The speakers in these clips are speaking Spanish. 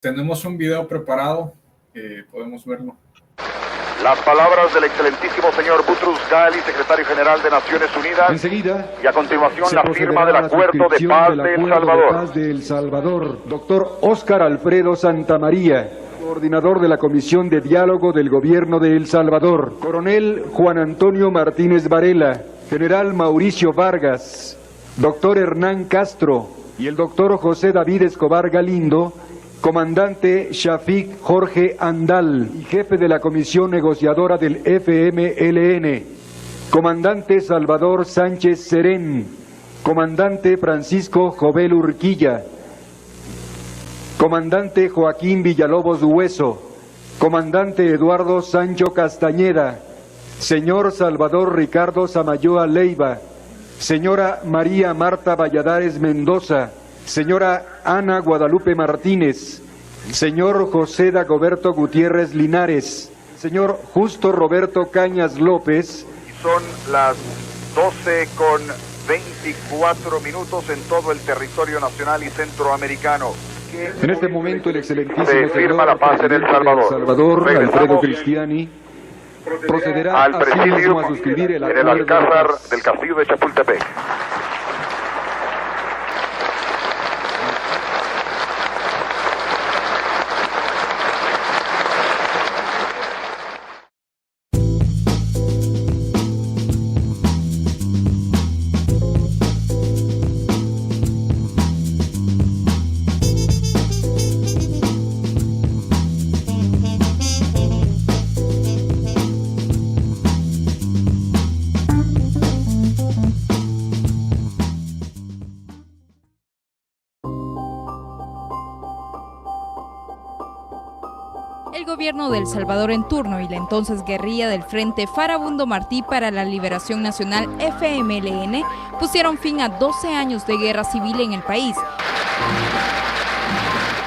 Tenemos un video preparado, podemos verlo. Las palabras del excelentísimo señor Boutros Ghali, secretario general de Naciones Unidas. Enseguida, y a continuación la firma del Acuerdo de Paz de El Salvador. Doctor Óscar Alfredo Santamaría, coordinador de la Comisión de Diálogo del Gobierno de El Salvador. Coronel Juan Antonio Martínez Varela, general Mauricio Vargas, doctor Hernán Castro y el doctor José David Escobar Galindo, comandante Shafiq Jorge Andal y jefe de la comisión negociadora del FMLN, comandante Salvador Sánchez Serén, comandante Francisco Jovel Urquilla, comandante Joaquín Villalobos Hueso, comandante Eduardo Sancho Castañeda, señor Salvador Ricardo Samayoa Leiva, señora María Marta Valladares Mendoza, señora Ana Guadalupe Martínez, señor José Dagoberto Gutiérrez Linares, señor Justo Roberto Cañas López. Son las 12:24 en todo el territorio nacional y centroamericano. En este momento el excelentísimo se firma la paz en El Salvador. Alfredo Cristiani, procederá al presidio a suscribir el en el Alcázar del Castillo de Chapultepec. El gobierno de El Salvador en turno y la entonces guerrilla del Frente Farabundo Martí para la Liberación Nacional FMLN pusieron fin a 12 años de guerra civil en el país.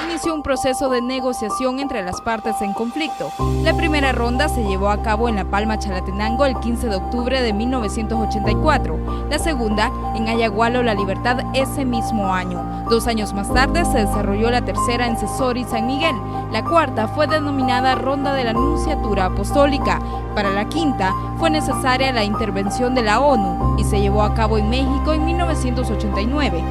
Inició un proceso de negociación entre las partes en conflicto. La primera ronda se llevó a cabo en La Palma, Chalatenango, el 15 de octubre de 1984. La segunda, en Ayagualo, La Libertad, ese mismo año. 2 años más tarde se desarrolló la tercera en Cesori, San Miguel. La cuarta fue denominada Ronda de la Nunciatura Apostólica. Para la quinta fue necesaria la intervención de la ONU y se llevó a cabo en México en 1989.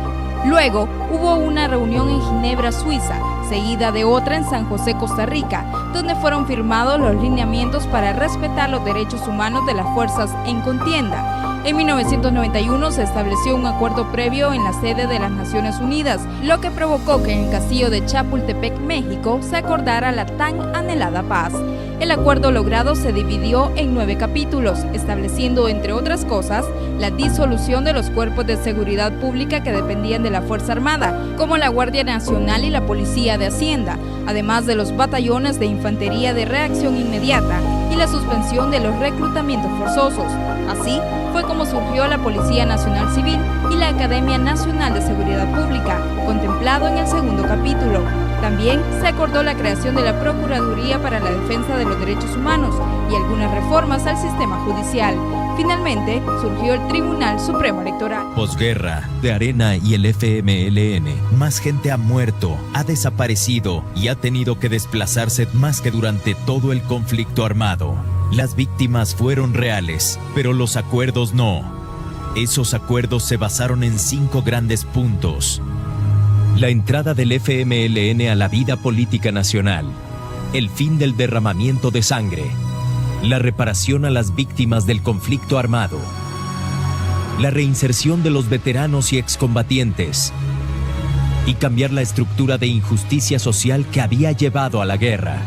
Luego hubo una reunión en Ginebra, Suiza, seguida de otra en San José, Costa Rica, donde fueron firmados los lineamientos para respetar los derechos humanos de las fuerzas en contienda. En 1991 se estableció un acuerdo previo en la sede de las Naciones Unidas, lo que provocó que en el castillo de Chapultepec, México, se acordara la tan anhelada paz. El acuerdo logrado se dividió en 9 capítulos, estableciendo, entre otras cosas, la disolución de los cuerpos de seguridad pública que dependían de la Fuerza Armada, como la Guardia Nacional y la Policía de Hacienda, además de los batallones de infantería de reacción inmediata y la suspensión de los reclutamientos forzosos. Así fue como surgió la Policía Nacional Civil y la Academia Nacional de Seguridad Pública, contemplado en el segundo capítulo. También se acordó la creación de la Procuraduría para la Defensa de los Derechos Humanos y algunas reformas al sistema judicial. Finalmente, surgió el Tribunal Supremo Electoral. Posguerra, de Arena y el FMLN, más gente ha muerto, ha desaparecido y ha tenido que desplazarse más que durante todo el conflicto armado. Las víctimas fueron reales, pero los acuerdos no. Esos acuerdos se basaron en 5 grandes puntos. La entrada del FMLN a la vida política nacional, el fin del derramamiento de sangre, la reparación a las víctimas del conflicto armado, la reinserción de los veteranos y excombatientes y cambiar la estructura de injusticia social que había llevado a la guerra.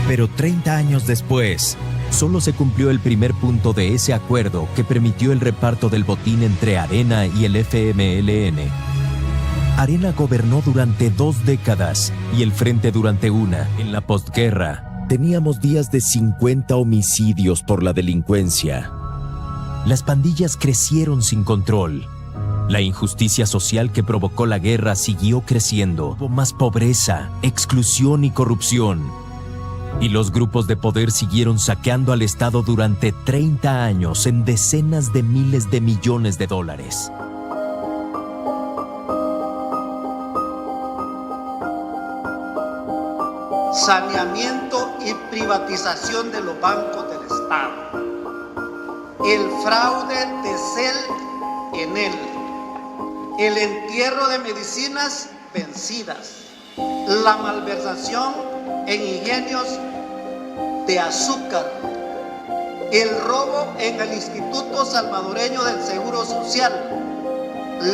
Pero 30 años después, solo se cumplió el primer punto de ese acuerdo que permitió el reparto del botín entre Arena y el FMLN. Arena gobernó durante 2 décadas y el Frente durante una. En la postguerra, teníamos días de 50 homicidios por la delincuencia. Las pandillas crecieron sin control. La injusticia social que provocó la guerra siguió creciendo. Hubo más pobreza, exclusión y corrupción. Y los grupos de poder siguieron saqueando al Estado durante 30 años en decenas de miles de millones de dólares. saneamiento y privatización de los bancos del Estado, el fraude de CEL-ENEL, el entierro de medicinas vencidas, la malversación en ingenios de azúcar, el robo en el Instituto Salvadoreño del Seguro Social,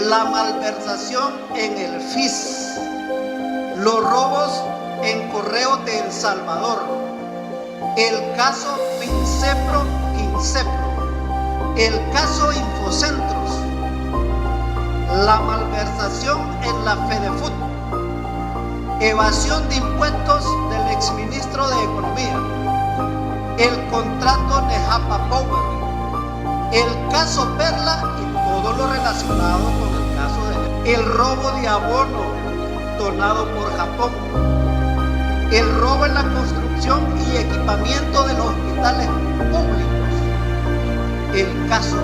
la malversación en el FIS, los robos en Correos de El Salvador, el caso FinCepro, el caso Infocentros, la malversación en la FEDEFUT, evasión de impuestos del exministro de Economía, el contrato Nejapa Power, el caso Perla y todo lo relacionado con el caso el robo de abono donado por Japón, el robo en la construcción y equipamiento de los hospitales públicos, el caso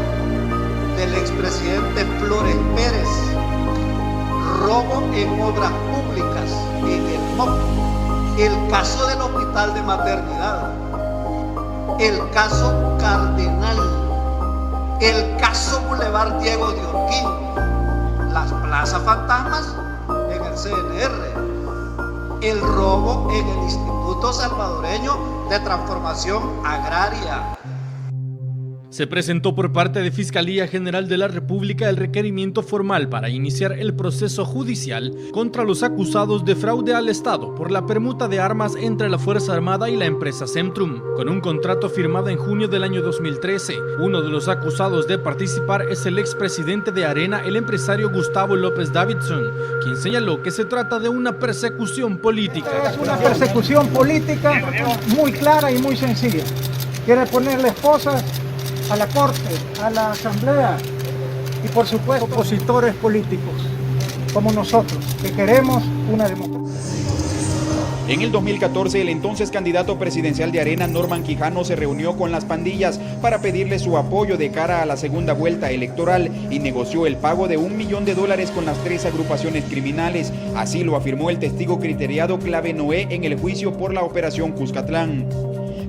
del expresidente Flores Pérez, robo en obras públicas en el MOP, el caso del hospital de maternidad, el caso Cardenal, el caso Boulevard Diego de Urquín, las plazas fantasmas en el CNR, el robo en el Instituto Salvadoreño de Transformación Agraria. Se presentó por parte de Fiscalía General de la República el requerimiento formal para iniciar el proceso judicial contra los acusados de fraude al Estado por la permuta de armas entre la Fuerza Armada y la empresa Centrum, con un contrato firmado en junio del año 2013. Uno de los acusados de participar es el expresidente de Arena, el empresario Gustavo López Davidson, quien señaló que se trata de una persecución política. Es una persecución política muy clara y muy sencilla. Quiere ponerle esposas a la Corte, a la Asamblea y por supuesto opositores políticos como nosotros, que queremos una democracia. En el 2014, el entonces candidato presidencial de Arena, Norman Quijano, se reunió con las pandillas para pedirle su apoyo de cara a la segunda vuelta electoral y negoció el pago de $1 millón con las 3 agrupaciones criminales. Así lo afirmó el testigo criteriado Clave Noé en el juicio por la Operación Cuscatlán.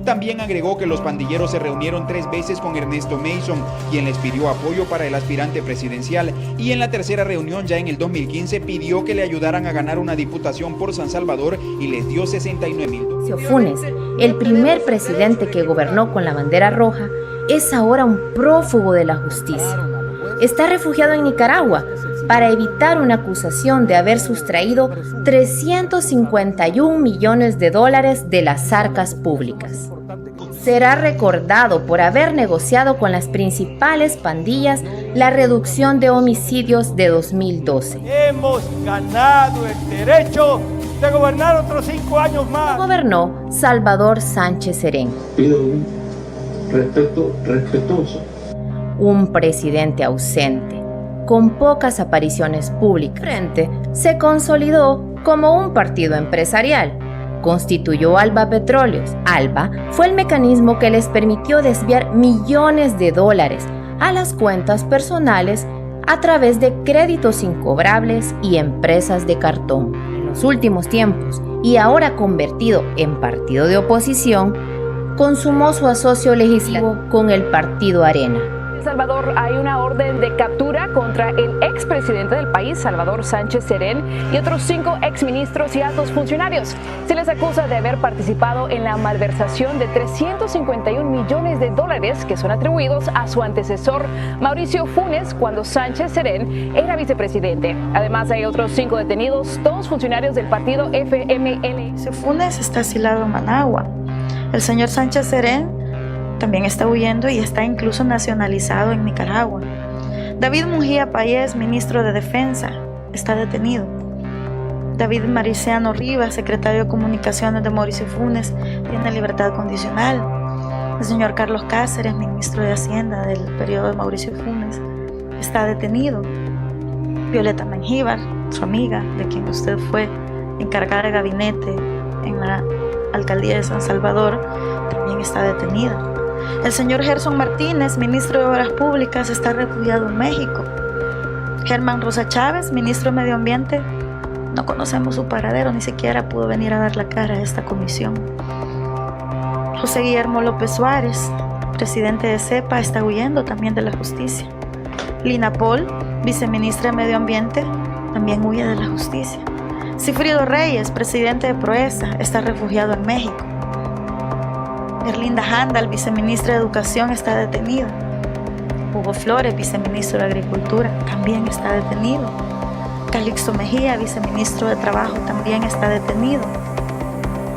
También agregó que los pandilleros se reunieron 3 veces con Ernesto Mason, quien les pidió apoyo para el aspirante presidencial, y en la tercera reunión, ya en el 2015, pidió que le ayudaran a ganar una diputación por San Salvador y les dio $69,000. Funes, el primer presidente que gobernó con la bandera roja, es ahora un prófugo de la justicia. Está refugiado en Nicaragua para evitar una acusación de haber sustraído $351 millones de las arcas públicas. Será recordado por haber negociado con las principales pandillas la reducción de homicidios de 2012. Hemos ganado el derecho de gobernar otros 5 años más. Gobernó Salvador Sánchez Serén. Pido un respeto respetuoso. Un presidente ausente, con pocas apariciones públicas. Frente se consolidó como un partido empresarial. Constituyó Alba Petróleos. Alba fue el mecanismo que les permitió desviar millones de dólares a las cuentas personales a través de créditos incobrables y empresas de cartón. En los últimos tiempos, y ahora convertido en partido de oposición, consumó su asocio legislativo con el partido Arena. En Salvador hay una orden de captura contra el expresidente del país, Salvador Sánchez Serén, y otros 5 exministros y altos funcionarios. Se les acusa de haber participado en la malversación de $351 millones que son atribuidos a su antecesor, Mauricio Funes, cuando Sánchez Serén era vicepresidente. Además, hay otros 5 detenidos, todos funcionarios del partido FML. Funes está asilado en Managua. El señor Sánchez Serén también está huyendo y está incluso nacionalizado en Nicaragua. David Mujía Payés, ministro de Defensa, está detenido. David Mariciano Rivas, secretario de Comunicaciones de Mauricio Funes, tiene libertad condicional. El señor Carlos Cáceres, ministro de Hacienda del periodo de Mauricio Funes, está detenido. Violeta Mengíbar, su amiga, de quien usted fue encargada de gabinete en la alcaldía de San Salvador, también está detenida. El señor Gerson Martínez, ministro de Obras Públicas, está refugiado en México. Germán Rosa Chávez, ministro de Medio Ambiente, no conocemos su paradero, ni siquiera pudo venir a dar la cara a esta comisión. José Guillermo López Suárez, presidente de CEPA, está huyendo también de la justicia. Lina Paul, viceministra de Medio Ambiente, también huye de la justicia. Sigfrido Reyes, presidente de Proesa, está refugiado en México. Erlinda Handal, viceministra de Educación, está detenida. Hugo Flores, viceministro de Agricultura, también está detenido. Calixto Mejía, viceministro de Trabajo, también está detenido.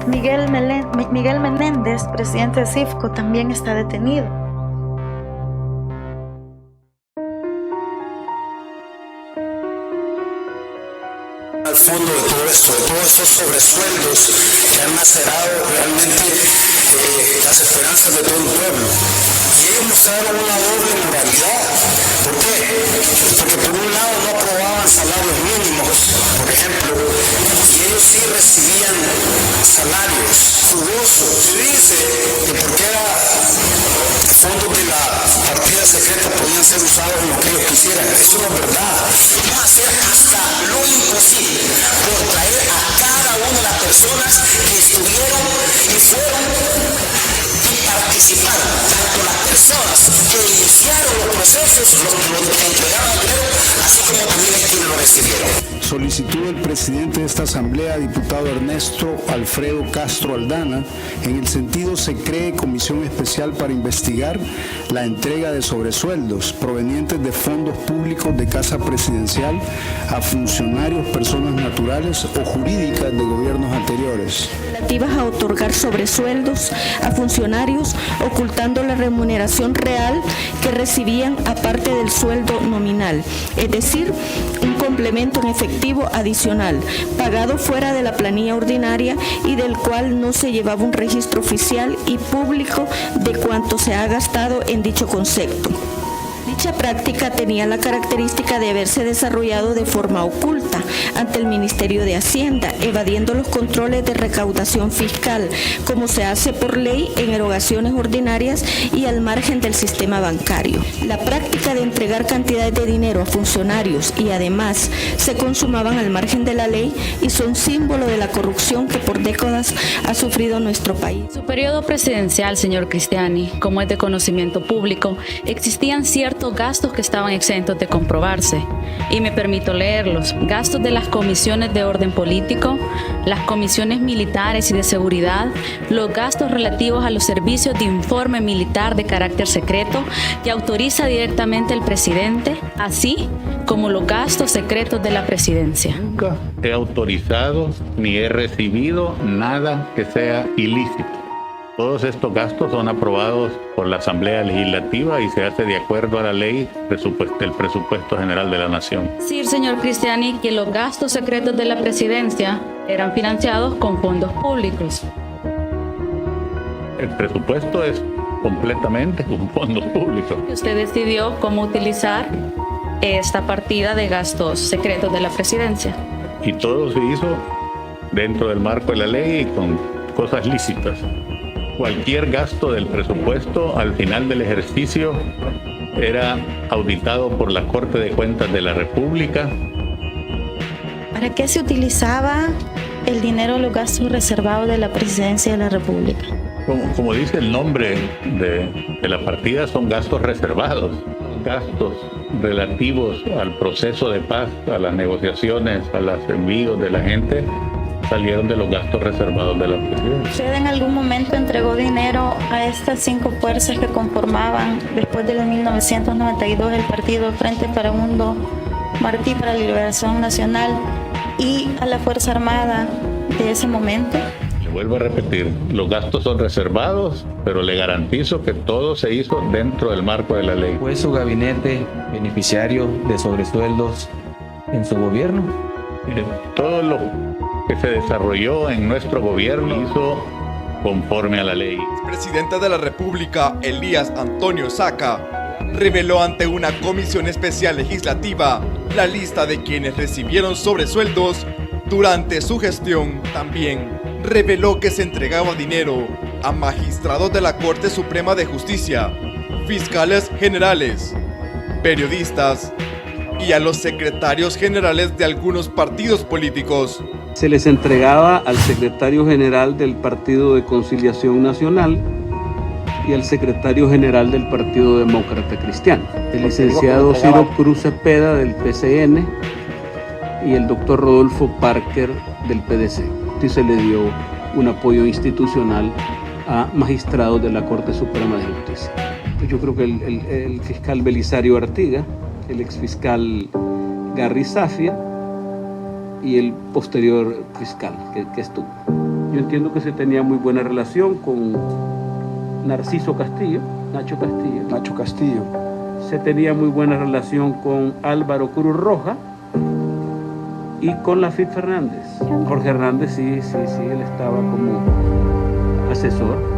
Miguel Menéndez, presidente de CIFCO, también está detenido. Al fondo de todo esto, de todos estos sobresueldos que han macerado realmente las esperanzas de todo el pueblo. Y ellos mostraron una doble moralidad. ¿Por qué? Porque por un lado no aprobaban salarios mínimos, por ejemplo, y ellos sí recibían salarios jugosos. Se dice que porque era fondos de la partida secreta podían ser usados en lo que ellos quisieran. Eso no es verdad. Vamos a hacer hasta lo imposible por traer a cada una de las personas que estuvieron y fueron y participaron, tanto las personas que iniciaron los procesos, los que entregaron dinero, así como también quienes lo recibieron. Solicitud del presidente de esta asamblea, diputado Ernesto Alfredo Castro Aldana, en el sentido se cree comisión especial para investigar la entrega de sobresueldos provenientes de fondos públicos de Casa Presidencial a funcionarios, personas naturales o jurídicas de gobiernos anteriores. Relativas a otorgar sobresueldos a funcionarios ocultando la remuneración real que recibían aparte del sueldo nominal, es decir, un complemento en efectivo adicional, pagado fuera de la planilla ordinaria y del cual no se llevaba un registro oficial y público de cuánto se ha gastado en dicho concepto. Dicha práctica tenía la característica de haberse desarrollado de forma oculta ante el Ministerio de Hacienda, evadiendo los controles de recaudación fiscal, como se hace por ley en erogaciones ordinarias y al margen del sistema bancario. La práctica de entregar cantidades de dinero a funcionarios y además se consumaban al margen de la ley y son símbolo de la corrupción que por décadas ha sufrido nuestro país. En su periodo presidencial, señor Cristiani, como es de conocimiento público, existían ciertos gastos que estaban exentos de comprobarse, y me permito leerlos: gastos de las comisiones de orden político, las comisiones militares y de seguridad, los gastos relativos a los servicios de informe militar de carácter secreto que autoriza directamente el presidente, así como los gastos secretos de la presidencia. Nunca he autorizado ni he recibido nada que sea ilícito. Todos estos gastos son aprobados por la Asamblea Legislativa y se hace de acuerdo a la ley del Presupuesto General de la Nación. Sí, señor Cristiani, que los gastos secretos de la presidencia eran financiados con fondos públicos. El presupuesto es completamente con fondos públicos. Usted decidió cómo utilizar esta partida de gastos secretos de la presidencia. Y todo se hizo dentro del marco de la ley y con cosas lícitas. Cualquier gasto del presupuesto al final del ejercicio era auditado por la Corte de Cuentas de la República. ¿Para qué se utilizaba el dinero de los gastos reservados de la Presidencia de la República? Como dice el nombre de la partida, son gastos reservados. Gastos relativos al proceso de paz, a las negociaciones, a los envíos de la gente, salieron de los gastos reservados de la presidencia. ¿Usted en algún momento entregó dinero a estas 5 fuerzas que conformaban después de 1992 el partido Frente Farabundo Martí para la Liberación Nacional y a la Fuerza Armada de ese momento? Le vuelvo a repetir, los gastos son reservados, pero le garantizo que todo se hizo dentro del marco de la ley. ¿Fue su gabinete beneficiario de sobresueldos en su gobierno? Todo lo que se desarrolló en nuestro gobierno hizo conforme a la ley. El presidente de la República, Elías Antonio Saca, reveló ante una comisión especial legislativa la lista de quienes recibieron sobresueldos durante su gestión. También reveló que se entregaba dinero a magistrados de la Corte Suprema de Justicia, fiscales generales, periodistas, y a los secretarios generales de algunos partidos políticos. Se les entregaba al secretario general del Partido de Conciliación Nacional y al secretario general del Partido Demócrata Cristiano, el licenciado Ciro Cruz Cepeda del PCN y el doctor Rodolfo Parker del PDC. Y se le dio un apoyo institucional a magistrados de la Corte Suprema de Justicia. Yo creo que el fiscal Belisario Artiga, el exfiscal Garry Zafia y el posterior fiscal que estuvo. Yo entiendo que se tenía muy buena relación con Narciso Castillo, Nacho Castillo. Se tenía muy buena relación con Álvaro Cruz Roja y con Lafit Fernández. Jorge Hernández sí, él estaba como asesor.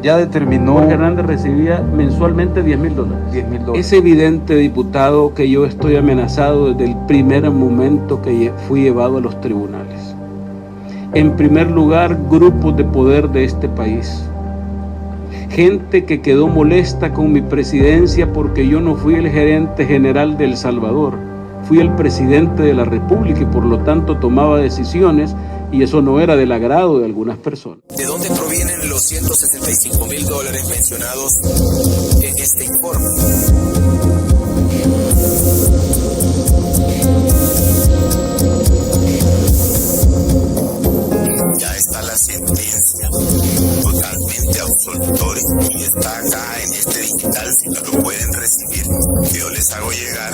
Ya determinó... Jorge Hernández recibía mensualmente $10,000. Es evidente, diputado, que yo estoy amenazado desde el primer momento que fui llevado a los tribunales. En primer lugar, grupos de poder de este país. Gente que quedó molesta con mi presidencia porque yo no fui el gerente general de El Salvador. Fui el presidente de la República y por lo tanto tomaba decisiones y eso no era del agrado de algunas personas. ¿De dónde provienen los $175,000 mencionados en este informe? Ya está la sentencia, totalmente absolutoria, y está acá en este digital, si no lo pueden recibir, que yo les hago llegar.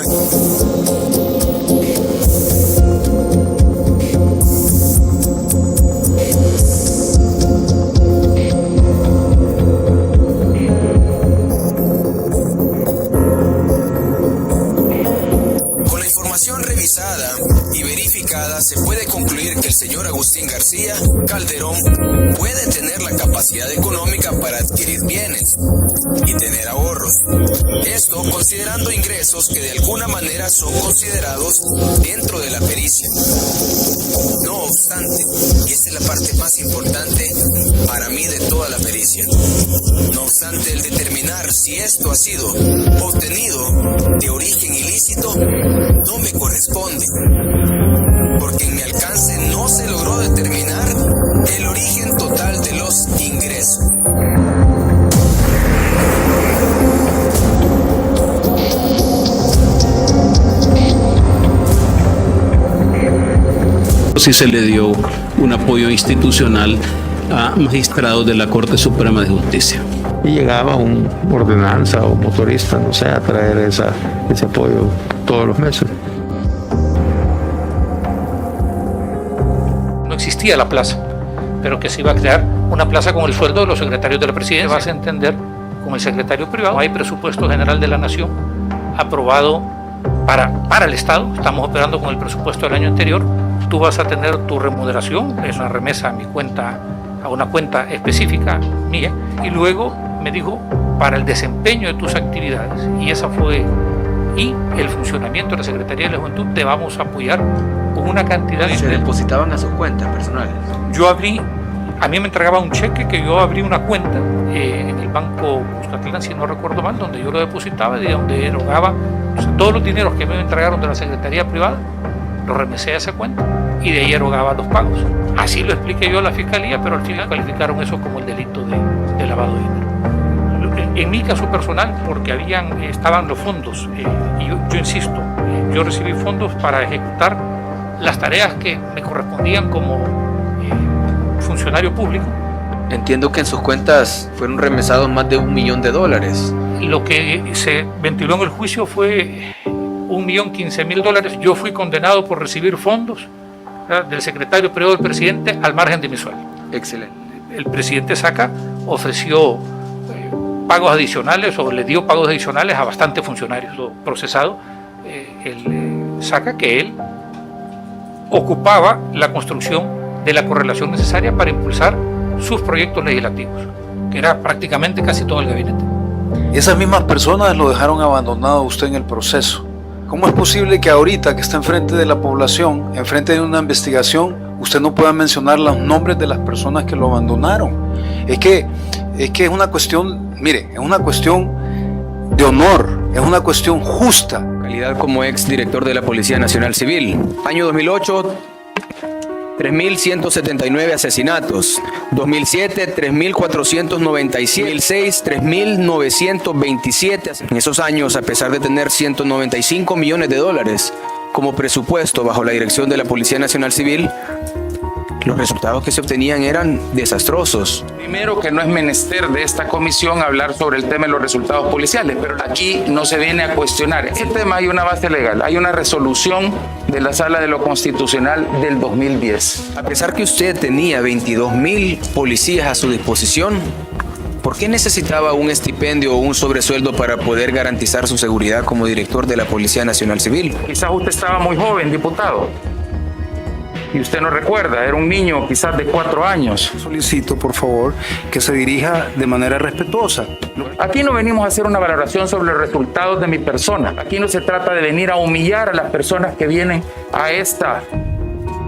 Revisada y verificada, se puede concluir que el señor Agustín García Calderón puede tener la capacidad económica para adquirir bienes y tener ahorros. Esto considerando ingresos que de alguna manera son considerados dentro de la pericia. No obstante, y esta es la parte más importante para mí de toda la pericia, no obstante, el determinar si esto ha sido obtenido de origen ilícito no me corresponde, porque en mi alcance no se logró determinar el origen total de los ingresos. Sí se le dio un apoyo institucional a magistrados de la Corte Suprema de Justicia. Y llegaba un ordenanza o motorista, no sé, a traer ese apoyo todos los meses. No existía la plaza, pero que se iba a crear una plaza con el sueldo de los secretarios de la presidencia. Vas a entender, con el secretario privado, no hay presupuesto general de la nación aprobado para el Estado. Estamos operando con el presupuesto del año anterior. Tú vas a tener tu remuneración, es una remesa a mi cuenta, a una cuenta específica mía, y luego me dijo, para el desempeño de tus actividades, y esa fue, y el funcionamiento de la Secretaría de la Juventud, te vamos a apoyar con una cantidad de... ¿Se depositaban a sus cuentas personales? Yo abrí, a mí me entregaba un cheque que yo abrí una cuenta en el Banco Cuscatlán, si no recuerdo mal, donde yo lo depositaba y de donde erogaba, o sea, todos los dineros que me entregaron de la Secretaría Privada, lo remesé a esa cuenta y de ahí erogaba los pagos. Así lo expliqué yo a la Fiscalía, pero al final calificaron eso como el delito de lavado de dinero. En mi caso personal, porque estaban los fondos, y yo insisto, yo recibí fondos para ejecutar las tareas que me correspondían como funcionario público. Entiendo que en sus cuentas fueron remesados más de $1 millón. Lo que se ventiló en el juicio fue $1.015.000. Yo fui condenado por recibir fondos del secretario privado del presidente al margen de mi sueldo. Excelente. El presidente Saca ofreció pagos adicionales o le dio pagos adicionales a bastantes funcionarios. Lo procesado, Saca que él ocupaba la construcción de la correlación necesaria para impulsar sus proyectos legislativos, que era prácticamente casi todo el gabinete. Esas mismas personas lo dejaron abandonado a usted en el proceso. ¿Cómo es posible que ahorita que está enfrente de la población, enfrente de una investigación, usted no pueda mencionar los nombres de las personas que lo abandonaron? Es que es una cuestión, mire, es una cuestión de honor. Es una cuestión justa. Calidad como ex director de la Policía Nacional Civil. Año 2008, 3.179 asesinatos. 2007, 3.497. 2006, 3.927. En esos años, a pesar de tener 195 millones de dólares como presupuesto bajo la dirección de la Policía Nacional Civil, los resultados que se obtenían eran desastrosos. Primero, que no es menester de esta comisión hablar sobre el tema de los resultados policiales, pero aquí no se viene a cuestionar. Este tema hay una base legal, hay una resolución de la Sala de lo Constitucional del 2010. A pesar que usted tenía 22.000 policías a su disposición, ¿por qué necesitaba un estipendio o un sobresueldo para poder garantizar su seguridad como director de la Policía Nacional Civil? Quizás usted estaba muy joven, diputado. Y usted no recuerda, era un niño quizás de 4 años. Solicito, por favor, que se dirija de manera respetuosa. Aquí no venimos a hacer una valoración sobre los resultados de mi persona. Aquí no se trata de venir a humillar a las personas que vienen a esta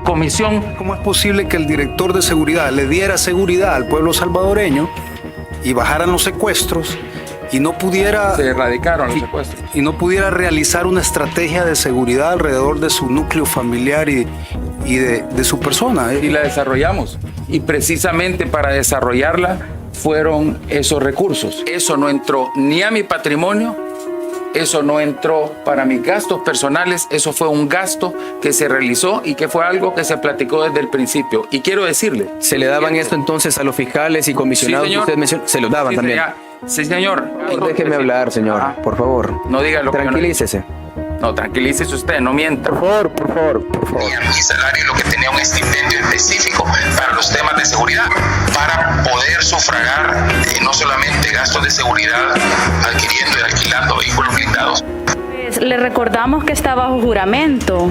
comisión. ¿Cómo es posible que el director de seguridad le diera seguridad al pueblo salvadoreño y bajaran los secuestros y no pudiera... Se erradicaron los secuestros. Y no pudiera realizar una estrategia de seguridad alrededor de su núcleo familiar y de su persona? Y la desarrollamos. Y precisamente para desarrollarla fueron esos recursos. Eso no entró ni a mi patrimonio, eso no entró para mis gastos personales, eso fue un gasto que se realizó y que fue algo que se platicó desde el principio. Y quiero decirle... ¿Se le daban esto entonces a los fiscales y comisionados que usted mencionó? Se lo daban también. Sí, señor. Déjeme hablar, señor, por favor. No diga lo que tranquilícese. No, tranquilícese usted, no mienta. Por favor. Tenía mi salario, lo que tenía un estipendio específico para los temas de seguridad, para poder sufragar no solamente gastos de seguridad adquiriendo y alquilando vehículos blindados. Pues, le recordamos que está bajo juramento,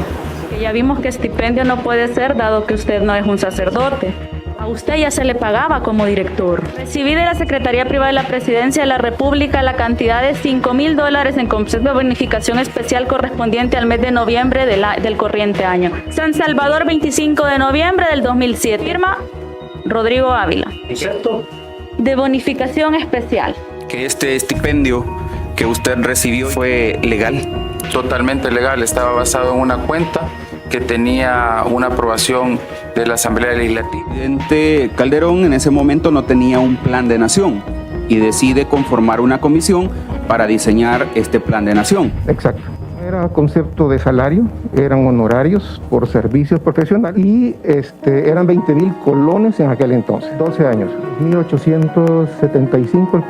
que ya vimos que estipendio no puede ser dado que usted no es un sacerdote. A usted ya se le pagaba como director. Recibí de la Secretaría Privada de la Presidencia de la República la cantidad de $5,000 en concepto de bonificación especial correspondiente al mes de noviembre del corriente año. San Salvador, 25 de noviembre del 2007. Firma Rodrigo Ávila. ¿Cierto? De bonificación especial. ¿Que este estipendio que usted recibió fue legal? Totalmente legal, estaba basado en una cuenta que tenía una aprobación de la Asamblea Legislativa. El presidente Calderón en ese momento no tenía un plan de nación y decide conformar una comisión para diseñar este plan de nación. Exacto. Era concepto de salario, eran honorarios por servicios profesionales y eran 20,000 colones en aquel entonces, 12 años. 1875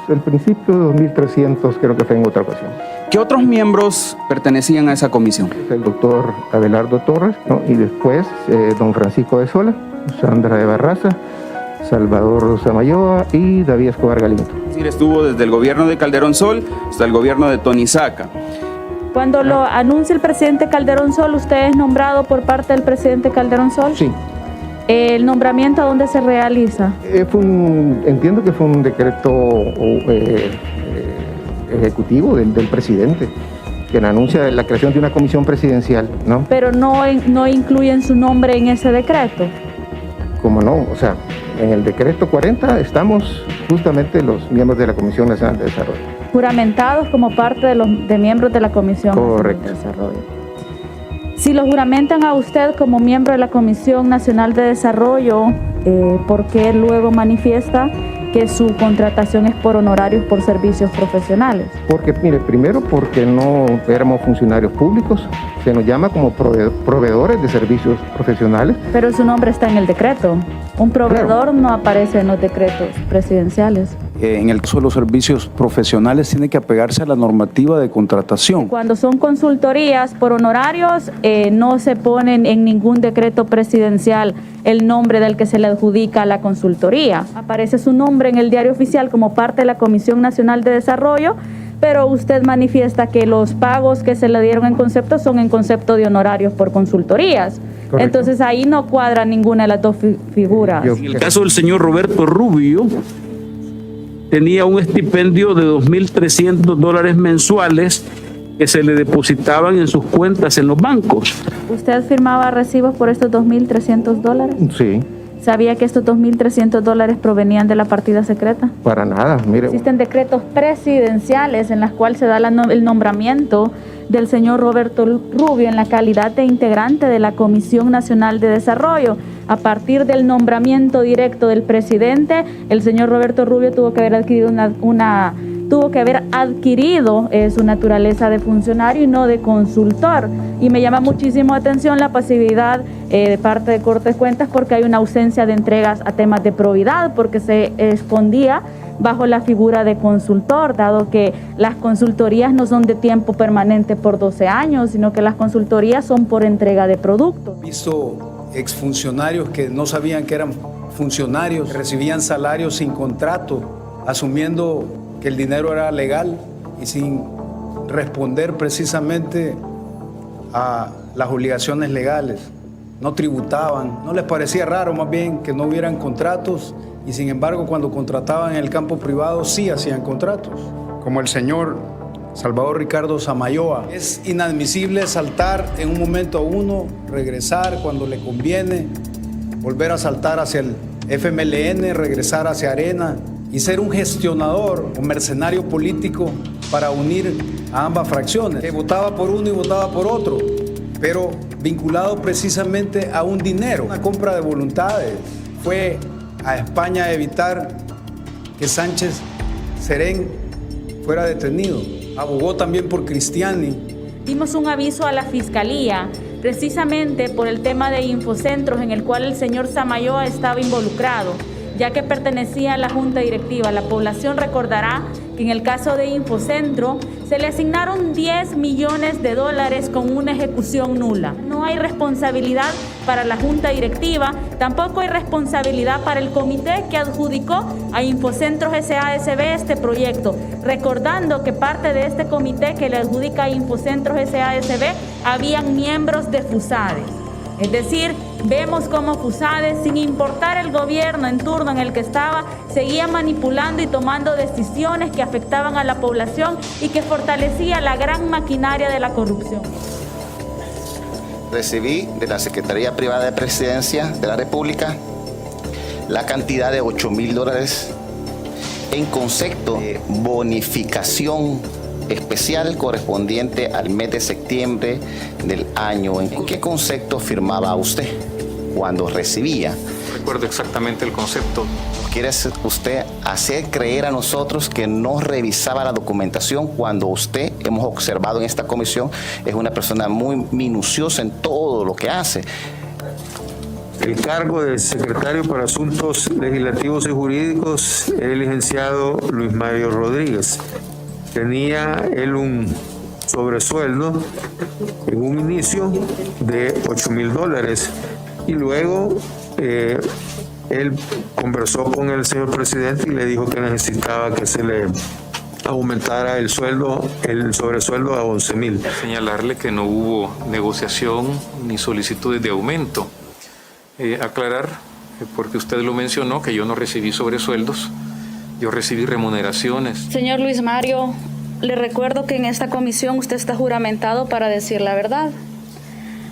el principio, 2300 creo que fue en otra ocasión. ¿Qué otros miembros pertenecían a esa comisión? El doctor Abelardo Torres, ¿no? Y después don Francisco de Sola, Sandra de Barraza, Salvador Samayoa y David Escobar Galindo. Es decir, estuvo desde el gobierno de Calderón Sol hasta el gobierno de Tony Saca. Cuando lo anuncia el presidente Calderón Sol, ¿usted es nombrado por parte del presidente Calderón Sol? Sí. ¿El nombramiento a dónde se realiza? Entiendo que fue un decreto ejecutivo del presidente, que anuncia la creación de una comisión presidencial, ¿no? Pero no incluyen su nombre en ese decreto. ¿Cómo no? O sea, en el decreto 40 estamos justamente los miembros de la Comisión Nacional de Desarrollo. Juramentados como parte de miembros de la Comisión Correcto. Nacional de Desarrollo. Si lo juramentan a usted como miembro de la Comisión Nacional de Desarrollo, ¿por qué luego manifiesta que su contratación es por honorarios por servicios profesionales? Porque, mire, primero porque no éramos funcionarios públicos, se nos llama como proveedores de servicios profesionales. Pero su nombre está en el decreto. Un proveedor no aparece en los decretos presidenciales. En el caso de los servicios profesionales tiene que apegarse a la normativa de contratación. Cuando son consultorías por honorarios, no se ponen en ningún decreto presidencial el nombre del que se le adjudica a la consultoría. Aparece su nombre en el diario oficial como parte de la Comisión Nacional de Desarrollo, pero usted manifiesta que los pagos que se le dieron en concepto son en concepto de honorarios por consultorías. Correcto. Entonces ahí no cuadra ninguna de las dos figuras. En el caso del señor Roberto Rubio, tenía un estipendio de $2,300 mensuales que se le depositaban en sus cuentas en los bancos. ¿Usted firmaba recibos por estos $2,300? Sí. ¿Sabía que estos $2.300 provenían de la partida secreta? Para nada, mire. Existen decretos presidenciales en los cuales se da el nombramiento del señor Roberto Rubio en la calidad de integrante de la Comisión Nacional de Desarrollo. A partir del nombramiento directo del presidente, el señor Roberto Rubio tuvo que haber adquirido su naturaleza de funcionario y no de consultor. Y me llama muchísimo la atención la pasividad de parte de Corte de Cuentas, porque hay una ausencia de entregas a temas de probidad, porque se escondía bajo la figura de consultor, dado que las consultorías no son de tiempo permanente por 12 años, sino que las consultorías son por entrega de productos. He visto exfuncionarios que no sabían que eran funcionarios, recibían salarios sin contrato, asumiendo que el dinero era legal y sin responder precisamente a las obligaciones legales. No tributaban, no les parecía raro más bien que no hubieran contratos, y sin embargo cuando contrataban en el campo privado sí hacían contratos, como el señor Salvador Ricardo Samayoa. Es inadmisible saltar en un momento a uno, regresar cuando le conviene, volver a saltar hacia el FMLN, regresar hacia Arena y ser un gestionador o mercenario político para unir a ambas fracciones. Votaba por uno y votaba por otro, pero vinculado precisamente a un dinero, una compra de voluntades. Fue a España a evitar que Sánchez Serén fuera detenido. Abogó también por Cristiani. Dimos un aviso a la Fiscalía precisamente por el tema de Infocentros, en el cual el señor Samayoa estaba involucrado, ya que pertenecía a la Junta Directiva. La población recordará que en el caso de Infocentro se le asignaron $10 millones con una ejecución nula. No hay responsabilidad para la Junta Directiva, tampoco hay responsabilidad para el comité que adjudicó a Infocentros SASB este proyecto, recordando que parte de este comité que le adjudica a Infocentros SASB habían miembros de FUSADE. Es decir, vemos cómo FUSADE, sin importar el gobierno en turno en el que estaba, seguía manipulando y tomando decisiones que afectaban a la población y que fortalecía la gran maquinaria de la corrupción. Recibí de la Secretaría Privada de Presidencia de la República la cantidad de $8.000 en concepto de bonificación especial correspondiente al mes de septiembre del año. ¿En qué concepto firmaba usted cuando recibía? Recuerdo exactamente el concepto. ¿Quiere usted hacer creer a nosotros que no revisaba la documentación cuando usted, hemos observado en esta comisión, es una persona muy minuciosa en todo lo que hace? El cargo de secretario para Asuntos Legislativos y Jurídicos es el licenciado Luis Mario Rodríguez. Tenía él un sobresueldo en un inicio de $8.000 y luego él conversó con el señor presidente y le dijo que necesitaba que se le aumentara el sobresueldo a $11.000. Señalarle que no hubo negociación ni solicitudes de aumento. Aclarar, porque usted lo mencionó, que yo no recibí sobresueldos. Yo recibí remuneraciones. Señor Luis Mario, le recuerdo que en esta comisión usted está juramentado para decir la verdad.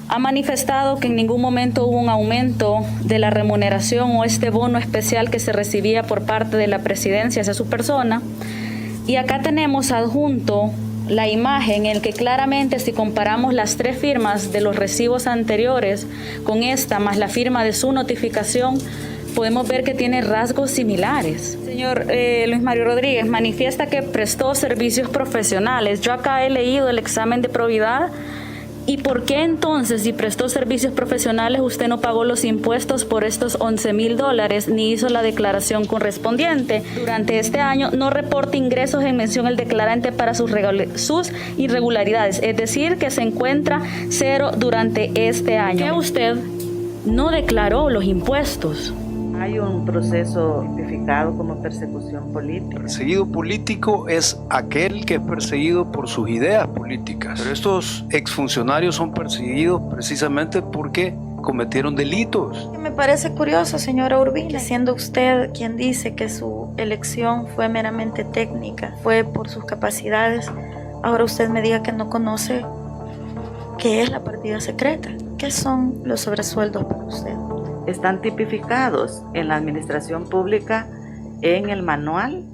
Ha manifestado que en ningún momento hubo un aumento de la remuneración o este bono especial que se recibía por parte de la presidencia hacia su persona. Y acá tenemos adjunto la imagen en que claramente, si comparamos las 3 firmas de los recibos anteriores con esta más la firma de su notificación, podemos ver que tiene rasgos similares. Señor Luis Mario Rodríguez, manifiesta que prestó servicios profesionales. Yo acá he leído el examen de probidad. ¿Y por qué entonces, si prestó servicios profesionales, usted no pagó los impuestos por estos $11.000 ni hizo la declaración correspondiente? Durante este año no reporta ingresos en mención el declarante para sus irregularidades, es decir, que se encuentra cero durante este año. ¿Por qué usted no declaró los impuestos? Hay un proceso tipificado como persecución política. Perseguido político es aquel que es perseguido por sus ideas políticas. Pero estos exfuncionarios son perseguidos precisamente porque cometieron delitos. Me parece curioso, señora Urbina, siendo usted quien dice que su elección fue meramente técnica, fue por sus capacidades, ahora usted me diga que no conoce qué es la partida secreta. ¿Qué son los sobresueldos para usted? están tipificados en la administración pública en el manual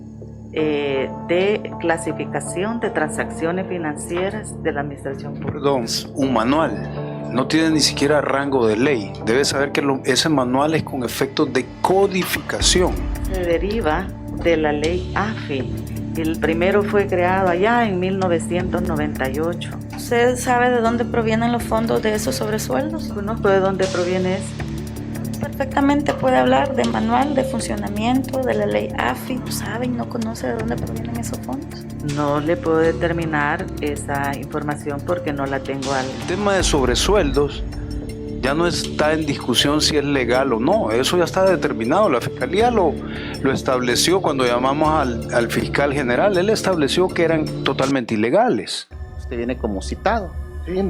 de clasificación de transacciones financieras de la administración pública. Perdón, un manual. No tiene ni siquiera rango de ley. Debe saber que ese manual es con efectos de codificación. Se deriva de la ley AFI. El primero fue creado allá en 1998. ¿Usted sabe de dónde provienen los fondos de esos sobresueldos? Conozco de dónde proviene eso. Perfectamente puede hablar de manual de funcionamiento de la ley AFI. ¿Sabe y no conoce de dónde provienen esos fondos? No le puedo determinar esa información porque no la tengo al... El tema de sobresueldos ya no está en discusión si es legal o no. Eso ya está determinado. La Fiscalía lo estableció cuando llamamos al fiscal general. Él estableció que eran totalmente ilegales. Usted viene como citado. Sí,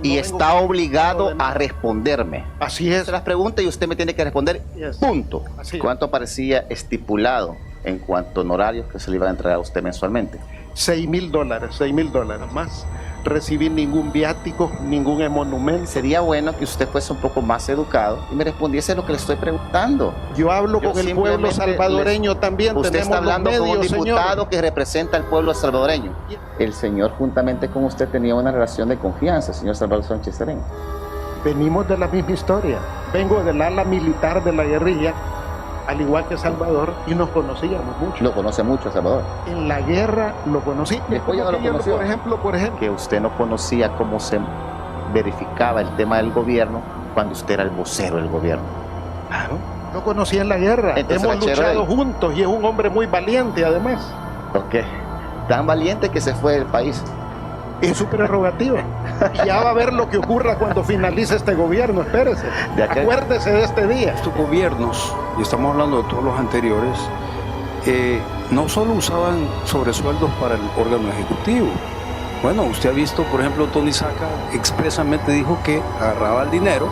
y está obligado a responderme. Así es. Se las preguntas y usted me tiene que responder, punto. ¿Cuánto aparecía estipulado en cuanto a honorarios que se le iban a entregar a usted mensualmente? $6,000 más. Recibí ningún viático, ningún emolumento. Sería bueno que usted fuese un poco más educado y me respondiese lo que le estoy preguntando. Yo hablo con el pueblo salvadoreño también. Usted está hablando con un diputado que representa al pueblo salvadoreño. El señor juntamente con usted tenía una relación de confianza, señor Salvador Sánchez Serén. Venimos de la misma historia. Vengo del ala militar de la guerrilla, al igual que Salvador, y nos conocíamos mucho. Lo conoce mucho Salvador. En la guerra lo conocí. Después ya no lo conoció. Por ejemplo. Que usted no conocía cómo se verificaba el tema del gobierno cuando usted era el vocero del gobierno. Claro. Lo conocí en la guerra. Entonces, hemos luchado juntos y es un hombre muy valiente además. Ok. Tan valiente que se fue del país. Es su prerrogativa. Y ya va a ver lo que ocurra cuando finalice este gobierno, espérese. Acuérdese de este día. Estos gobiernos, y estamos hablando de todos los anteriores, no solo usaban sobresueldos para el órgano ejecutivo. Bueno, usted ha visto, por ejemplo, Tony Saca expresamente dijo que agarraba el dinero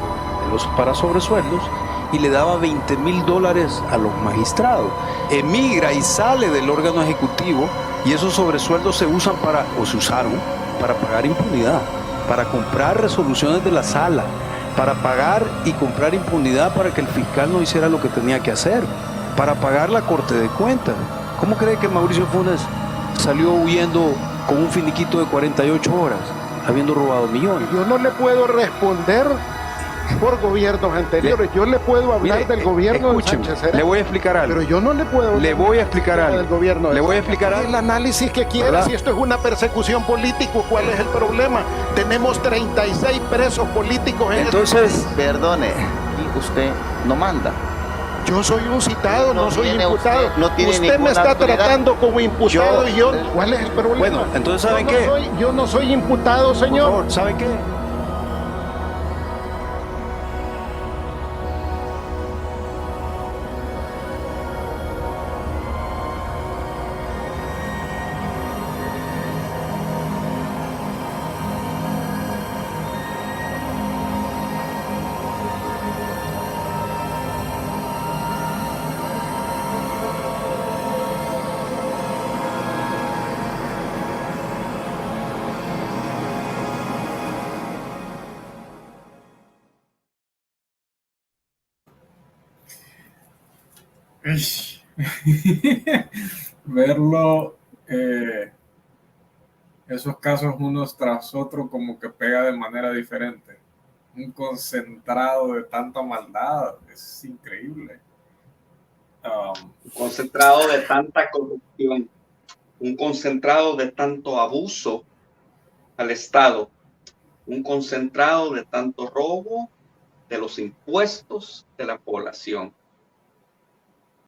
para sobresueldos y le daba $20,000 a los magistrados. Emigra y sale del órgano ejecutivo y esos sobresueldos se usan se usaron para pagar impunidad, para comprar resoluciones de la sala, para pagar y comprar impunidad para que el fiscal no hiciera lo que tenía que hacer, para pagar la Corte de Cuentas. ¿Cómo cree que Mauricio Funes salió huyendo con un finiquito de 48 horas, habiendo robado millones? Yo no le puedo responder por gobiernos anteriores. Yo le puedo hablar del gobierno de Sánchez Serén. Le voy a explicar algo. Pero yo no le puedo hablar. Le voy a explicar algo. Del gobierno le voy a explicar algo. El análisis que quiera, ¿verdad? Si esto es una persecución política, ¿cuál es el problema? Tenemos 36 presos políticos en Entonces, perdone, y usted no manda. Yo soy un citado, no soy imputado. Usted me está autoridad. tratando como imputado y yo. ¿Cuál es el problema? Bueno, entonces ¿saben qué? Yo no soy imputado, señor. Por favor, ¿saben qué? Verlo, esos casos unos tras otros como que pega de manera diferente. Un concentrado de tanta maldad, es increíble. Un concentrado de tanta corrupción, un concentrado de tanto abuso al Estado, un concentrado de tanto robo de los impuestos de la población.